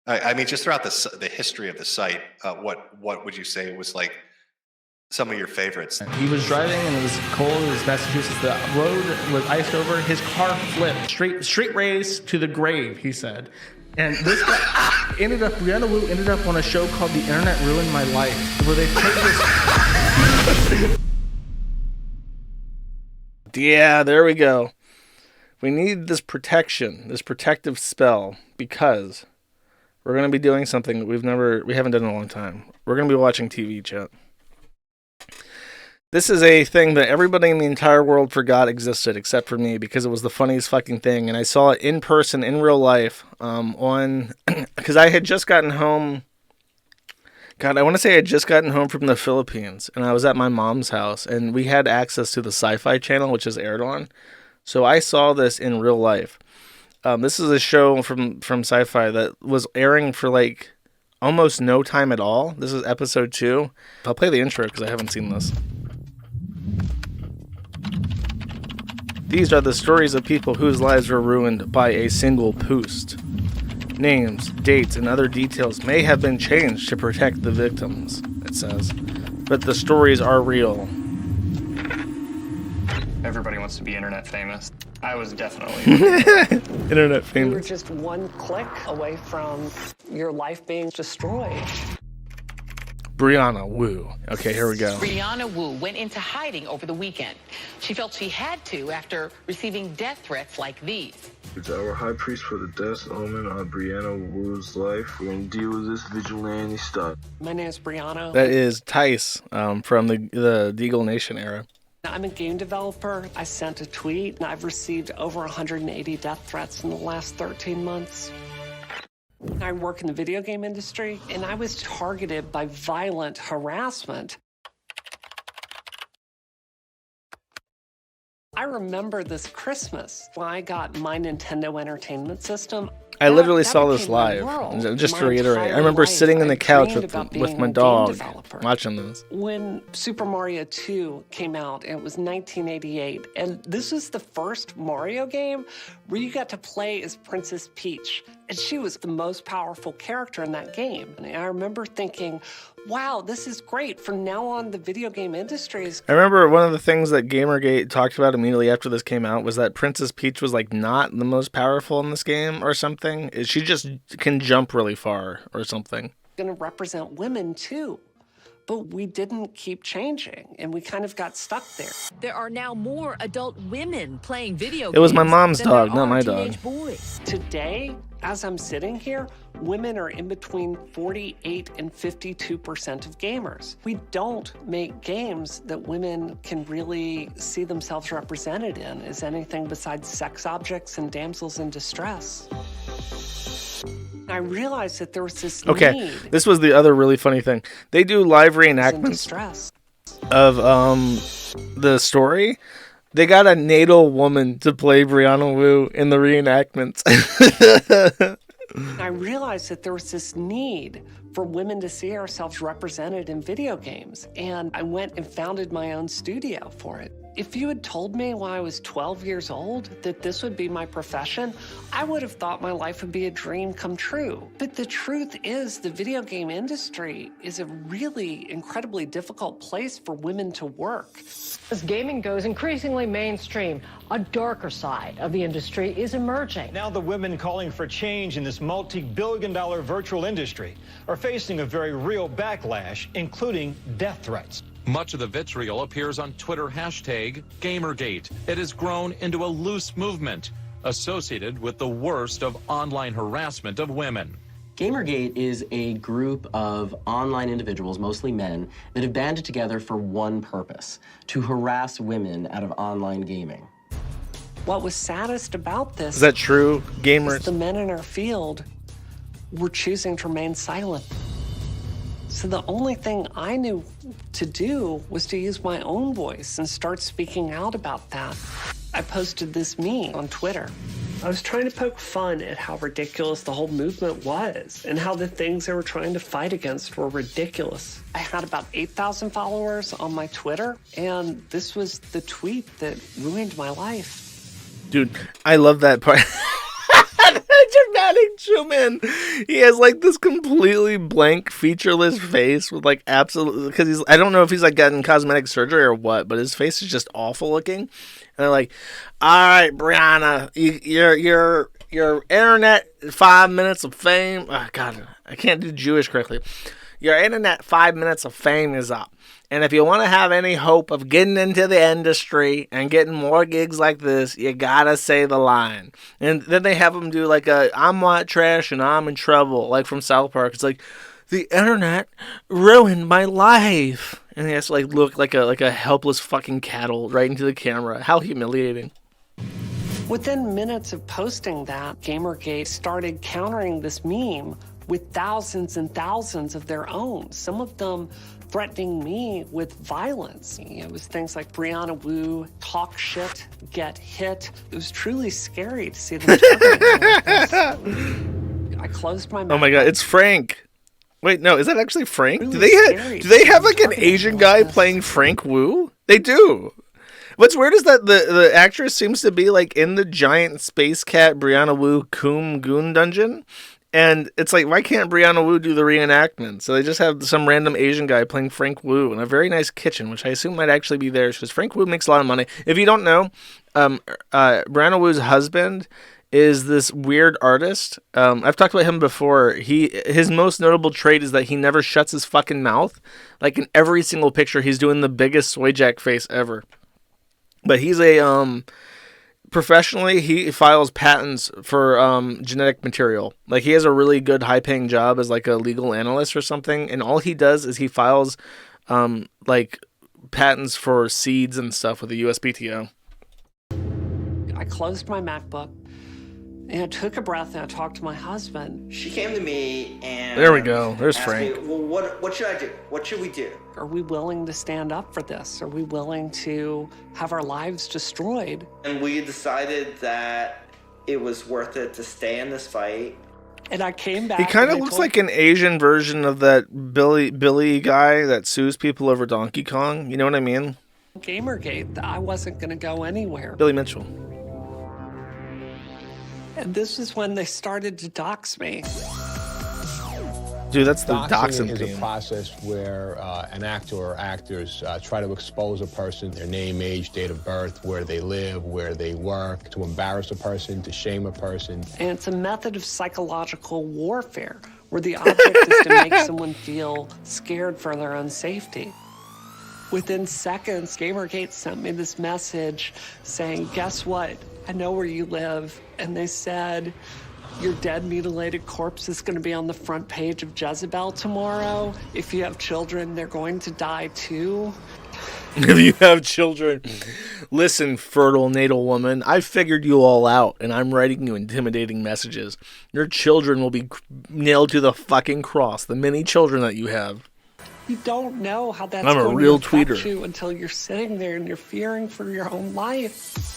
I mean, just throughout the history of the site, what would you say was like some of your favorites? He was driving and it was cold. It was Massachusetts. The road was iced over. His car flipped. Straight race to the grave, he said. And this guy Brianna Wu ended up on a show called The Internet Ruined My Life, where they take this. Yeah, there we go. We need this protection, this protective spell, because we're going to be doing something that we haven't done in a long time. We're going to be watching TV, chat. This is a thing that everybody in the entire world forgot existed, except for me, because it was the funniest fucking thing. And I saw it in person, in real life, because I had just gotten home. God, I want to say I had just gotten home from the Philippines, and I was at my mom's house, and we had access to the Sci-Fi channel, which is aired on. So I saw this in real life. This is a show from Sci-Fi that was airing for like almost no time at all. This is episode 2. I'll play the intro because I haven't seen this. These are the stories of people whose lives were ruined by a single post. Names, dates, and other details may have been changed to protect the victims, it says. But the stories are real. Everybody wants to be internet famous. I was definitely internet famous. You were just one click away from your life being destroyed. Brianna Wu. Okay, here we go. Brianna Wu went into hiding over the weekend. She felt she had to after receiving death threats like these. It's our high priest for the death omen on Brianna Wu's life. We're going to deal with this vigilante stuff. My name is Brianna. That is Tice from the Deagle Nation era. I'm a game developer. I sent a tweet, and I've received over 180 death threats in the last 13 months. I work in the video game industry, and I was targeted by violent harassment. I remember this Christmas when I got my Nintendo Entertainment System. I literally saw this live. Just to reiterate, I remember sitting on the couch with my dog watching this. When Super Mario 2 came out, it was 1988, and this was the first Mario game where you got to play as Princess Peach, and she was the most powerful character in that game. And I remember thinking, wow, this is great. From now on, the video game industry is... I remember one of the things that Gamergate talked about immediately after this came out was that Princess Peach was like not the most powerful in this game or something. She just can jump really far or something. Going to represent women too. But we didn't keep changing, and we kind of got stuck there. There are now more adult women playing video games. It was my mom's dog, not my dog. Boys. Today, as I'm sitting here, women are in between 48 and 52% of gamers. We don't make games that women can really see themselves represented in as anything besides sex objects and damsels in distress. I realized that there was this need. This was the other really funny thing. They do live reenactments of the story. They got a natal woman to play Brianna Wu in the reenactments. I realized that there was this need for women to see ourselves represented in video games, and I went and founded my own studio for it. If you had told me when I was 12 years old that this would be my profession, I would have thought my life would be a dream come true. But the truth is, the video game industry is a really incredibly difficult place for women to work. As gaming goes increasingly mainstream, a darker side of the industry is emerging. Now the women calling for change in this multi-billion-dollar virtual industry are facing a very real backlash, including death threats. Much of the vitriol appears on Twitter hashtag Gamergate. It has grown into a loose movement associated with the worst of online harassment of women. Gamergate is a group of online individuals, mostly men, that have banded together for one purpose: to harass women out of online gaming. What was saddest about this... Is that true, gamers? The men in our field were choosing to remain silent. So the only thing I knew to do was to use my own voice and start speaking out about that. I posted this meme on Twitter. I was trying to poke fun at how ridiculous the whole movement was and how the things they were trying to fight against were ridiculous. I had about 8,000 followers on my Twitter, and this was the tweet that ruined my life. Dude, I love that part. Just dramatic zoom in. He has like this completely blank, featureless face with like absolute, because I don't know if he's like gotten cosmetic surgery or what, but his face is just awful looking. And they're like, all right, Brianna, your internet 5 minutes of fame. Oh, God, I can't do Jewish correctly. Your internet 5 minutes of fame is up. And if you want to have any hope of getting into the industry and getting more gigs like this, you gotta say the line. And then they have him do like a I'm white trash and I'm in trouble, like from South Park. It's like, the internet ruined my life. And he has to like look like a helpless fucking cattle right into the camera. How humiliating. Within minutes of posting that, Gamergate started countering this meme with thousands and thousands of their own. Some of them threatening me with violence. It was things like Brianna Wu, talk shit, get hit. It was truly scary to see them targeting me like this. I closed my mouth. Oh my God, it's Frank. Wait, no, is that actually Frank? Do they have like an Asian guy playing Frank Wu? They do. What's weird is that the actress seems to be like in the giant space cat Brianna Wu Coom Goon dungeon. And it's like, why can't Brianna Wu do the reenactment? So they just have some random Asian guy playing Frank Wu in a very nice kitchen, which I assume might actually be theirs, because Frank Wu makes a lot of money. If you don't know, Brianna Wu's husband is this weird artist. I've talked about him before. His most notable trait is that he never shuts his fucking mouth. Like in every single picture, he's doing the biggest soy jack face ever. But he's a professionally, he files patents for genetic material. Like he has a really good high-paying job as like a legal analyst or something, and all he does is he files like patents for seeds and stuff with the USPTO. I closed my MacBook and I took a breath and I talked to my husband. She came to me and there we go. There's asked Frank. Me, well, what should I do? What should we do? Are we willing to stand up for this? Are we willing to have our lives destroyed? And we decided that it was worth it to stay in this fight. And I came back. He kind of looks like an Asian version of that Billy guy that sues people over Donkey Kong. You know what I mean? Gamergate, I wasn't going to go anywhere. Billy Mitchell. And this is when they started to dox me. Dude, that's the doxing doxing is theme. a process where an actor or actors try to expose a person, their name, age, date of birth, where they live, where they work, to embarrass a person, to shame a person. And it's a method of psychological warfare where the object is to make someone feel scared for their own safety. Within seconds, Gamergate sent me this message saying, guess what? I know where you live. And they said, your dead, mutilated corpse is going to be on the front page of Jezebel tomorrow. If you have children, they're going to die too. If you have children, listen, fertile natal woman, I figured you all out, and I'm writing you intimidating messages. Your children will be nailed to the fucking cross, the many children that you have. You don't know how that's I'm a going real to affect tweeter. you until you're sitting there and you're fearing for your own life.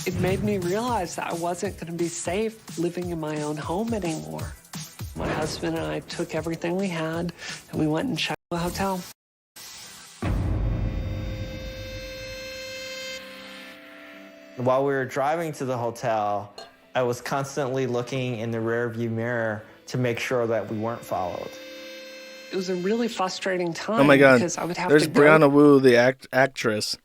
It made me realize that I wasn't going to be safe living in my own home anymore. My husband and I took everything we had and we went and checked the hotel. While we were driving to the hotel, I was constantly looking in the rearview mirror to make sure that we weren't followed. It was a really frustrating time. Oh my God, because I would have there's to go Brianna Wu, the actress,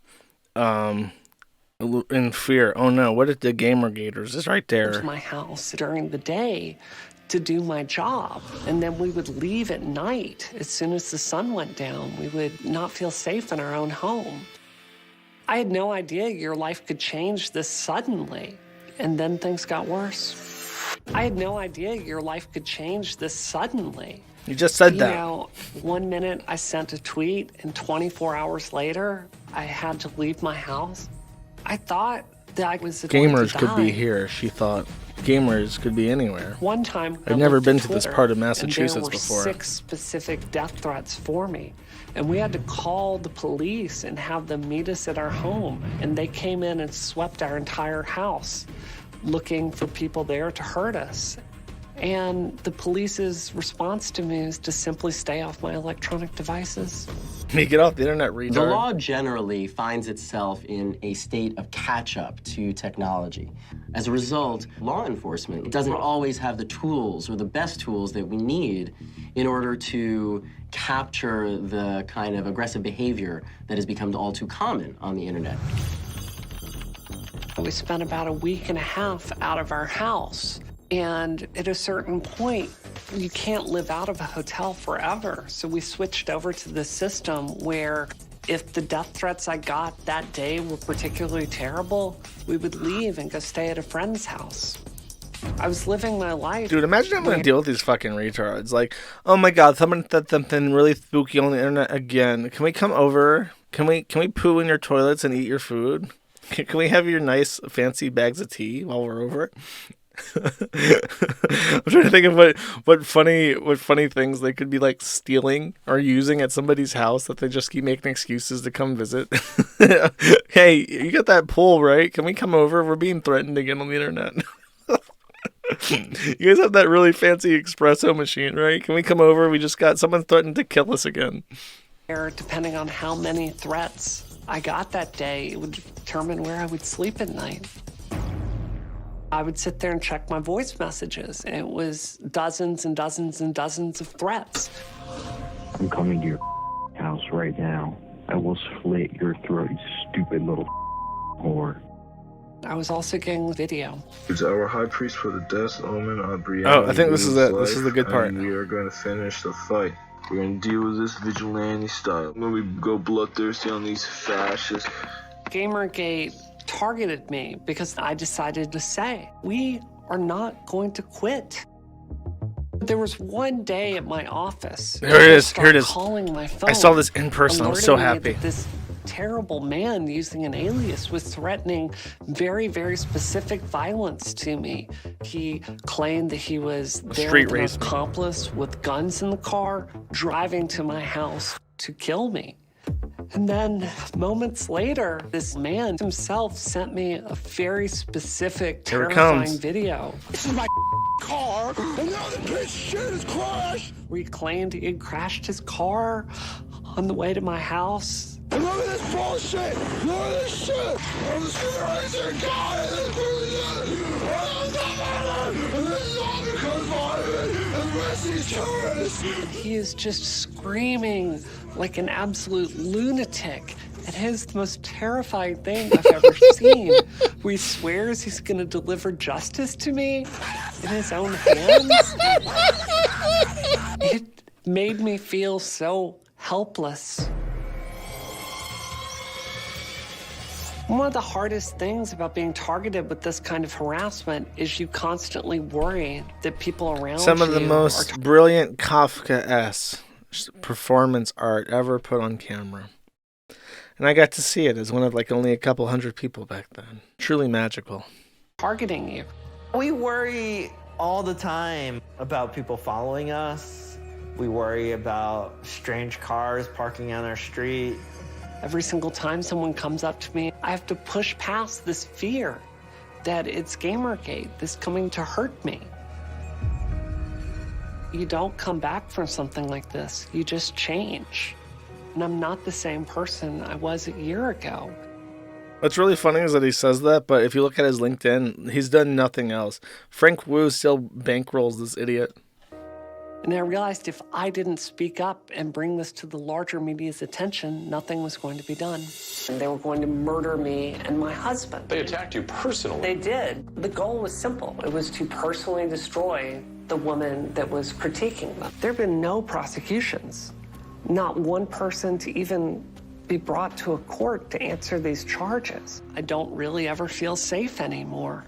in Fear. Oh no, what is the Gamergaters? It's right to there. my house during the day to do my job. And then we would leave at night. As soon as the sun went down, we would not feel safe in our own home. I had no idea your life could change this suddenly. And then things got worse. I had no idea your life could change this suddenly. You just said You that. know, 1 minute I sent a tweet and 24 hours later, I had to leave my house. I thought that I was going Gamers to could die. be here, she thought. Gamers could be anywhere. One time, I've never looked been at to this Twitter, part of and Massachusetts there were before. 6 specific death threats for me. And we had to call the police and have them meet us at our home. And they came in and swept our entire house, looking for people there to hurt us. And the police's response to me is to simply stay off my electronic devices. Get off the internet, retard. The law generally finds itself in a state of catch-up to technology. As a result, law enforcement doesn't always have the tools or the best tools that we need in order to capture the kind of aggressive behavior that has become all too common on the internet. We spent about a week and a half out of our house. And at a certain point, you can't live out of a hotel forever. So we switched over to this system where if the death threats I got that day were particularly terrible, we would leave and go stay at a friend's house. I was living my life. Dude, imagine having to deal with these fucking retards. Like, oh my god, someone said something really spooky on the internet again. Can we come over? Can we poo in your toilets and eat your food? Can we have your nice fancy bags of tea while we're over? I'm trying to think of what funny things they could be like stealing or using at somebody's house that they just keep making excuses to come visit. Hey, you got that pool, right? Can we come over? We're being threatened again on the internet. You guys have that really fancy espresso machine, right? Can we come over? We just got someone threatened to kill us again. Depending on how many threats I got that day, it would determine where I would sleep at night. I would sit there and check my voice messages, and it was dozens and dozens and dozens of threats. I'm coming to your house right now. I will slit your throat, you stupid little whore. I was also getting video. It's our high priest for the death omen on Brianna. Oh, I think this is it. This is the good part. And we are going to finish the fight. We're going to deal with this vigilante style. When we go bloodthirsty on these fascists. Gamergate targeted me because I decided to say, we are not going to quit. There was one day at my office. Here it is. Here it is. Calling my phone. I saw this in person. I was so happy. This terrible man using an alias was threatening very, very specific violence to me. He claimed that he was there with an accomplice with guns in the car, driving to my house to kill me. And then moments later, this man himself sent me a very specific, terrifying video. This is my car, and now the bitch shit is crashed. Where he claimed he had crashed his car on the way to my house. And look at this bullshit! Look at this shit! I'm the supervisor, God, and this He is just screaming like an absolute lunatic. And his most terrifying thing I've ever seen, where he swears he's going to deliver justice to me in his own hands. It made me feel so helpless. One of the hardest things about being targeted with this kind of harassment is you constantly worry that people around you Some of the most brilliant Kafka-esque performance art ever put on camera. And I got to see it as one of like only a couple hundred people back then. Truly magical. Targeting you. We worry all the time about people following us. We worry about strange cars parking on our street. Every single time someone comes up to me, I have to push past this fear that it's Gamergate, this coming to hurt me. You don't come back from something like this. You just change. And I'm not the same person I was a year ago. What's really funny is that he says that, but if you look at his LinkedIn, he's done nothing else. Frank Wu still bankrolls this idiot. And I realized if I didn't speak up and bring this to the larger media's attention, nothing was going to be done. And they were going to murder me and my husband. They attacked you personally. They did. The goal was simple. It was to personally destroy the woman that was critiquing them. There have been no prosecutions. Not one person to even be brought to a court to answer these charges. I don't really ever feel safe anymore.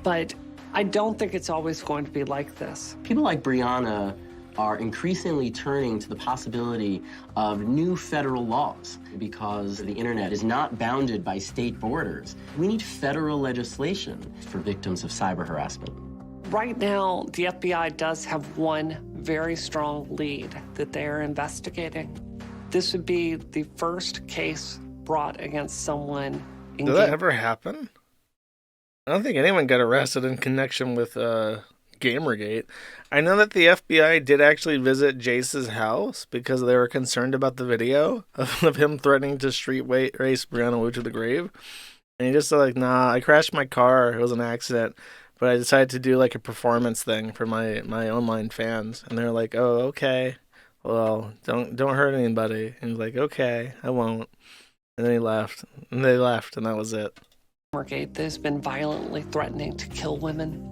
But I don't think it's always going to be like this. People like Brianna are increasingly turning to the possibility of new federal laws because the internet is not bounded by state borders. We need federal legislation for victims of cyber harassment. Right now, the FBI does have one very strong lead that they are investigating. This would be the first case brought against someone in Did that ever happen? I don't think anyone got arrested in connection with Gamergate. I know that the FBI did actually visit Jace's house because they were concerned about the video of him threatening to street race Brianna Wu to the grave. And he just said, like, nah, I crashed my car. It was an accident. But I decided to do, like, a performance thing for my online fans. And they're like, oh, okay. Well, don't hurt anybody. And he's like, okay, I won't. And then he left. And they left, and that was it. Gamergate that has been violently threatening to kill women.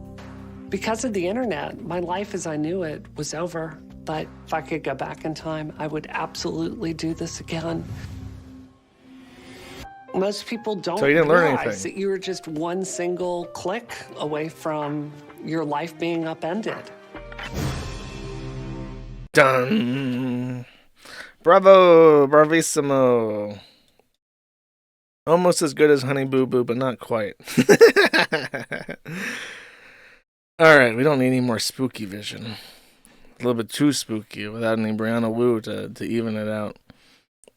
Because of the internet, my life as I knew it was over. But if I could go back in time, I would absolutely do this again. Most people don't So you didn't learn realize anything. that you were just one single click away from your life being upended. Done. Bravo, bravissimo. Almost as good as Honey Boo Boo, but not quite. All right, we don't need any more spooky vision. A little bit too spooky without any Brianna Wu to even it out.